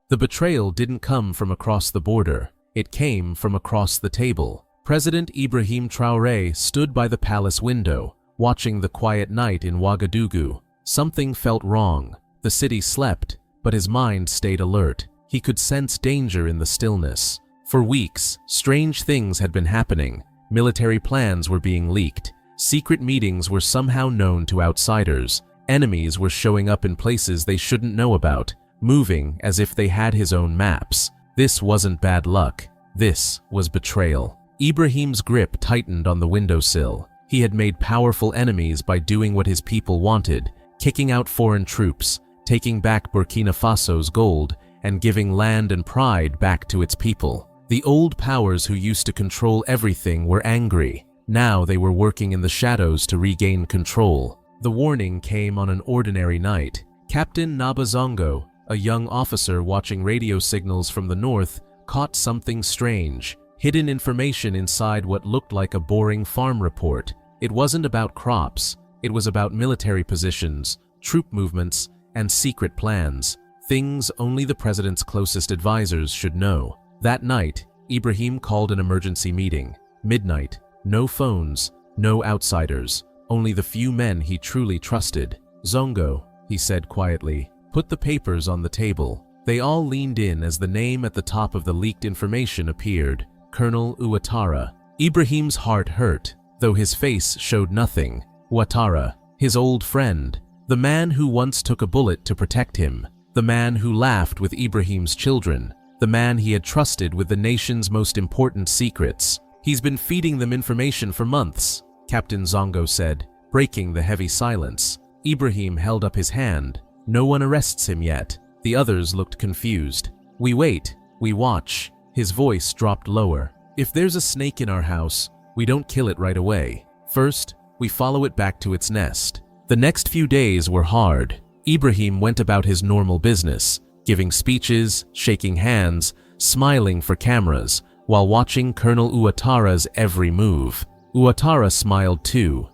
The betrayal didn't come from across the border. It came from across the table. President Ibrahim Traoré stood by the palace window, watching the quiet night in Wagadugu. Something felt wrong. The city slept, but his mind stayed alert. He could sense danger in the stillness. For weeks, strange things had been happening. Military plans were being leaked. Secret meetings were somehow known to outsiders. Enemies were showing up in places they shouldn't know about, moving as if they had his own maps. This wasn't bad luck. This was betrayal. Ibrahim's grip tightened on the windowsill. He had made powerful enemies by doing what his people wanted, kicking out foreign troops, taking back Burkina Faso's gold, and giving land and pride back to its people. The old powers who used to control everything were angry. Now they were working in the shadows to regain control. The warning came on an ordinary night. Captain Nabazongo, a young officer watching radio signals from the north, caught something strange. Hidden information inside what looked like a boring farm report. It wasn't about crops. It was about military positions, troop movements, and secret plans. Things only the president's closest advisors should know. That night, Ibrahim called an emergency meeting. Midnight. No phones, no outsiders, only the few men he truly trusted. "Zongo," he said quietly, "put the papers on the table." They all leaned in as the name at the top of the leaked information appeared. Colonel Ouattara. Ibrahim's heart hurt, though his face showed nothing. Ouattara, his old friend, the man who once took a bullet to protect him, the man who laughed with Ibrahim's children, the man he had trusted with the nation's most important secrets. "He's been feeding them information for months," Captain Zongo said, breaking the heavy silence. Ibrahim held up his hand. "No one arrests him yet." The others looked confused. "We wait, we watch." His voice dropped lower. "If there's a snake in our house, we don't kill it right away. First, we follow it back to its nest." The next few days were hard. Ibrahim went about his normal business, giving speeches, shaking hands, smiling for cameras, while watching Colonel Ouattara's every move. Ouattara smiled too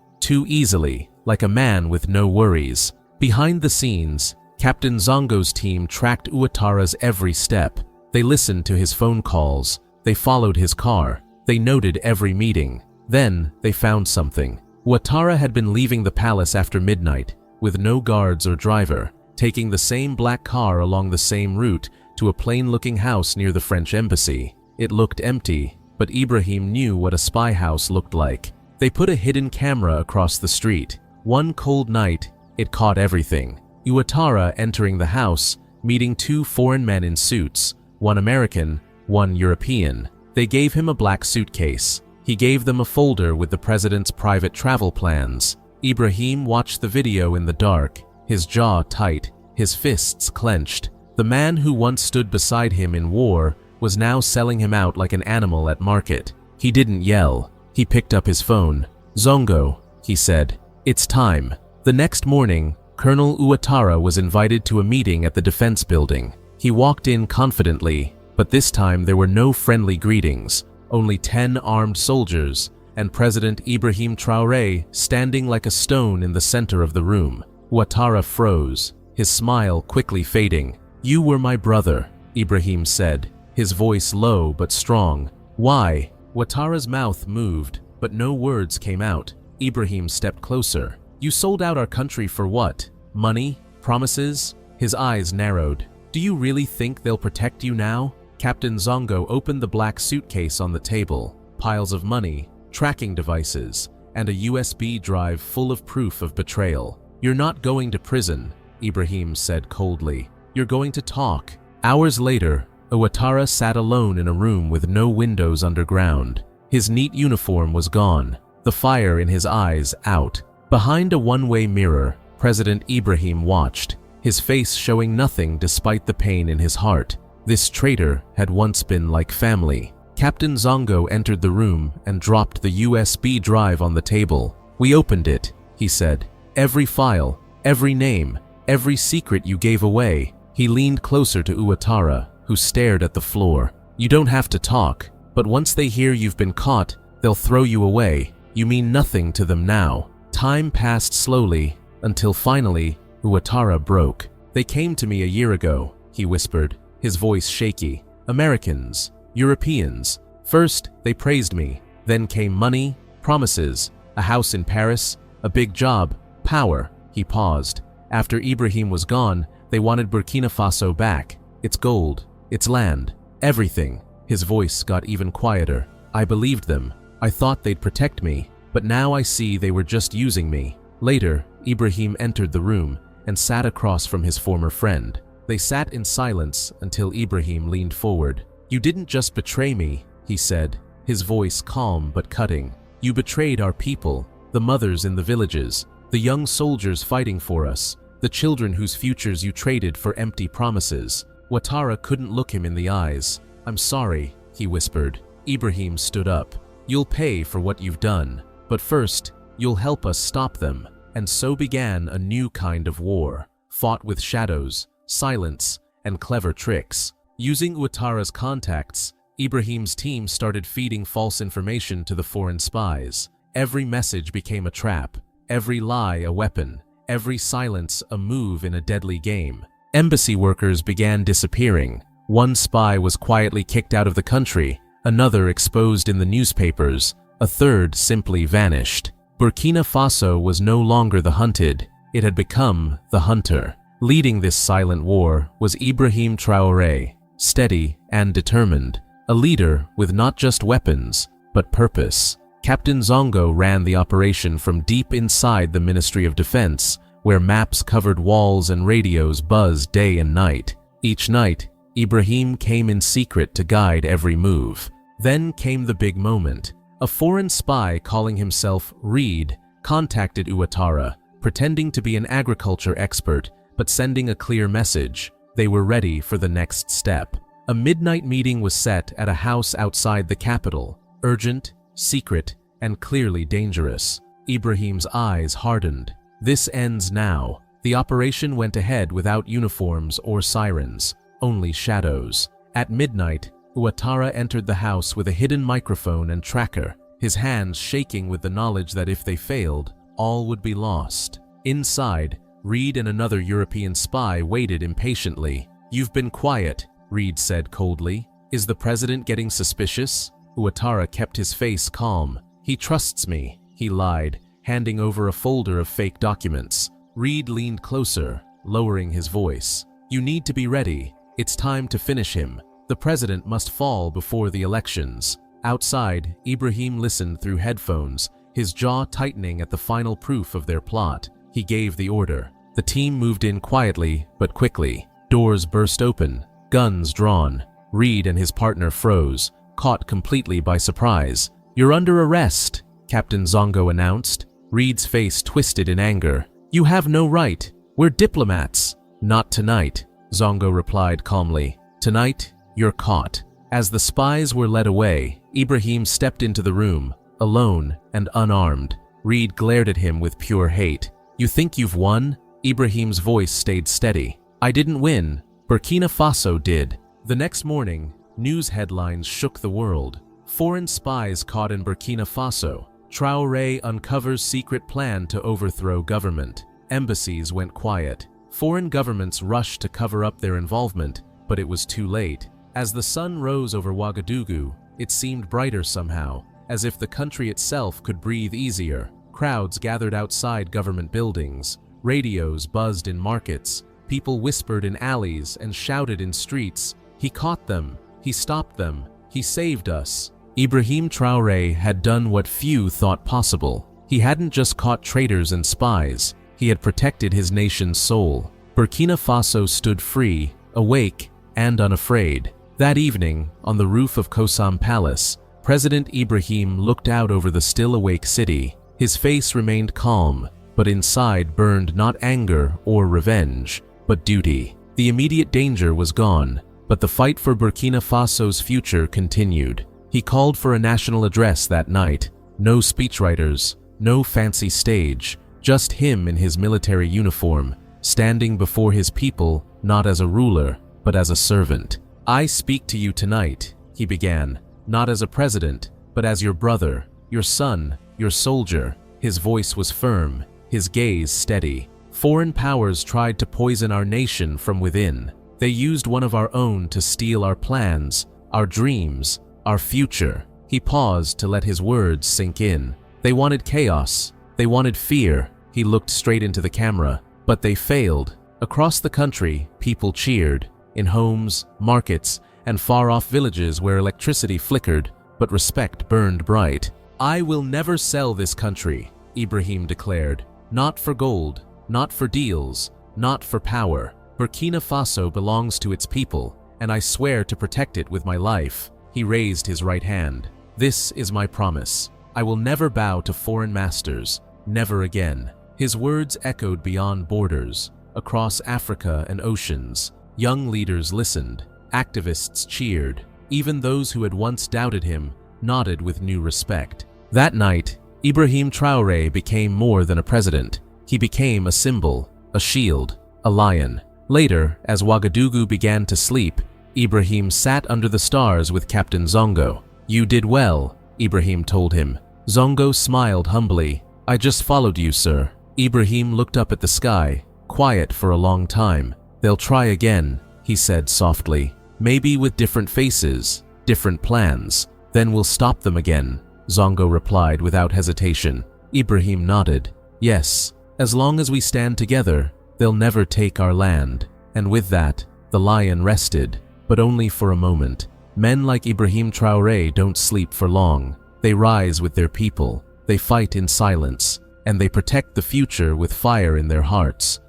easily, like a man with no worries. Behind the scenes, Captain Zongo's team tracked Ouattara's every step. They listened to his phone calls. They followed his car. They noted every meeting. Then they found something. Ouattara had been leaving the palace after midnight, with no guards or driver, taking the same black car along the same route to a plain-looking house near the French embassy. It looked empty, but Ibrahim knew what a spy house looked like. They put a hidden camera across the street. One cold night, it caught everything. Ouattara entering the house, meeting two foreign men in suits, one American, one European. They gave him a black suitcase. He gave them a folder with the president's private travel plans. Ibrahim watched the video in the dark, his jaw tight, his fists clenched. The man who once stood beside him in war was now selling him out like an animal at market. He didn't yell. He picked up his phone. "Zongo," he said, "it's time." The next morning, Colonel Ouattara was invited to a meeting at the defense building. He walked in confidently, but this time there were no friendly greetings, only 10 armed soldiers, and President Ibrahim Traoré standing like a stone in the center of the room. Ouattara froze, his smile quickly fading. "You were my brother," Ibrahim said, his voice low but strong. "Why?" Ouattara's mouth moved, but no words came out. Ibrahim stepped closer. "You sold out our country for what? Money? Promises?" His eyes narrowed. "Do you really think they'll protect you now?" Captain Zongo opened the black suitcase on the table. Piles of money, tracking devices, and a USB drive full of proof of betrayal. "You're not going to prison," Ibrahim said coldly. "You're going to talk." Hours later, Ouattara sat alone in a room with no windows underground. His neat uniform was gone, the fire in his eyes out. Behind a one-way mirror, President Ibrahim watched, his face showing nothing despite the pain in his heart. This traitor had once been like family. Captain Zongo entered the room and dropped the USB drive on the table. "We opened it," he said. "Every file, every name, every secret you gave away." He leaned closer to Ouattara, who stared at the floor. "You don't have to talk, but once they hear you've been caught, they'll throw you away. You mean nothing to them now." Time passed slowly, until finally, Ouattara broke. "They came to me a year ago," he whispered, his voice shaky. Americans, Europeans. First, they praised me. Then came money, promises, a house in Paris, a big job, power. He paused. After Ibrahim was gone, they wanted Burkina Faso back. Its gold, its land, everything. His voice got even quieter. I believed them. I thought they'd protect me, but now I see they were just using me. Later, Ibrahim entered the room and sat across from his former friend. They sat in silence until Ibrahim leaned forward. You didn't just betray me, he said, his voice calm but cutting. You betrayed our people, the mothers in the villages, the young soldiers fighting for us, the children whose futures you traded for empty promises. Ouattara couldn't look him in the eyes. I'm sorry, he whispered. Ibrahim stood up. You'll pay for what you've done, but first, you'll help us stop them. And so began a new kind of war, fought with shadows, silence, and clever tricks. Using Ouattara's contacts, Ibrahim's team started feeding false information to the foreign spies. Every message became a trap, every lie a weapon, every silence a move in a deadly game. Embassy workers began disappearing. One spy was quietly kicked out of the country, another exposed in the newspapers, a third simply vanished. Burkina Faso was no longer the hunted, it had become the hunter. Leading this silent war was Ibrahim Traoré, steady and determined, a leader with not just weapons, but purpose. Captain Zongo ran the operation from deep inside the Ministry of Defense, where maps covered walls and radios buzzed day and night. Each night, Ibrahim came in secret to guide every move. Then came the big moment. A foreign spy calling himself Reed contacted Ouattara, pretending to be an agriculture expert, but sending a clear message. They were ready for the next step. A midnight meeting was set at a house outside the capital, urgent, secret, and clearly dangerous. Ibrahim's eyes hardened. This ends now. The operation went ahead without uniforms or sirens, only shadows. At midnight, Ouattara entered the house with a hidden microphone and tracker, his hands shaking with the knowledge that if they failed, all would be lost. Inside, Reed and another European spy waited impatiently. You've been quiet, Reed said coldly. Is the president getting suspicious? Ouattara kept his face calm. He trusts me, he lied, handing over a folder of fake documents. Reed leaned closer, lowering his voice. You need to be ready. It's time to finish him. The president must fall before the elections. Outside, Ibrahim listened through headphones, his jaw tightening at the final proof of their plot. He gave the order. The team moved in quietly, but quickly. Doors burst open, guns drawn. Reed and his partner froze, caught completely by surprise. You're under arrest, Captain Zongo announced. Reed's face twisted in anger. You have no right. We're diplomats. Not tonight, Zongo replied calmly. Tonight, you're caught. As the spies were led away, Ibrahim stepped into the room, alone and unarmed. Reed glared at him with pure hate. You think you've won? Ibrahim's voice stayed steady. I didn't win. Burkina Faso did. The next morning, news headlines shook the world. Foreign spies caught in Burkina Faso. Traoré uncovers secret plan to overthrow government. Embassies went quiet. Foreign governments rushed to cover up their involvement, but it was too late. As the sun rose over Wagadugu, it seemed brighter somehow, as if the country itself could breathe easier. Crowds gathered outside government buildings. Radios buzzed in markets. People whispered in alleys and shouted in streets. He caught them. He stopped them. He saved us. Ibrahim Traoré had done what few thought possible. He hadn't just caught traitors and spies. He had protected his nation's soul. Burkina Faso stood free, awake, and unafraid. That evening, on the roof of COUP Palace, President Ibrahim looked out over the still awake city. His face remained calm, but inside burned not anger or revenge, but duty. The immediate danger was gone, but the fight for Burkina Faso's future continued. He called for a national address that night. No speechwriters, no fancy stage, just him in his military uniform, standing before his people not as a ruler, but as a servant. I speak to you tonight, he began, not as a president, but as your brother, your son, your soldier. His voice was firm, his gaze steady. Foreign powers tried to poison our nation from within. They used one of our own to steal our plans, our dreams, our future. He paused to let his words sink in. They wanted chaos. They wanted fear. He looked straight into the camera. But they failed. Across the country, people cheered. In homes, markets, and far-off villages where electricity flickered, but respect burned bright. "I will never sell this country," Ibrahim declared. "Not for gold, not for deals, not for power. Burkina Faso belongs to its people, and I swear to protect it with my life." He raised his right hand. "This is my promise. I will never bow to foreign masters. Never again." His words echoed beyond borders, across Africa and oceans. Young leaders listened. Activists cheered. Even those who had once doubted him nodded with new respect. That night, Ibrahim Traoré became more than a president. He became a symbol, a shield, a lion. Later, as Wagadugu began to sleep, Ibrahim sat under the stars with Captain Zongo. "You did well," Ibrahim told him. Zongo smiled humbly. "I just followed you, sir." Ibrahim looked up at the sky, quiet for a long time. "They'll try again," he said softly. "Maybe with different faces, different plans. Then we'll stop them again," Zongo replied without hesitation. Ibrahim nodded. "Yes, as long as we stand together, they'll never take our land." And with that, the lion rested, but only for a moment. Men like Ibrahim Traoré don't sleep for long. They rise with their people, they fight in silence, and they protect the future with fire in their hearts.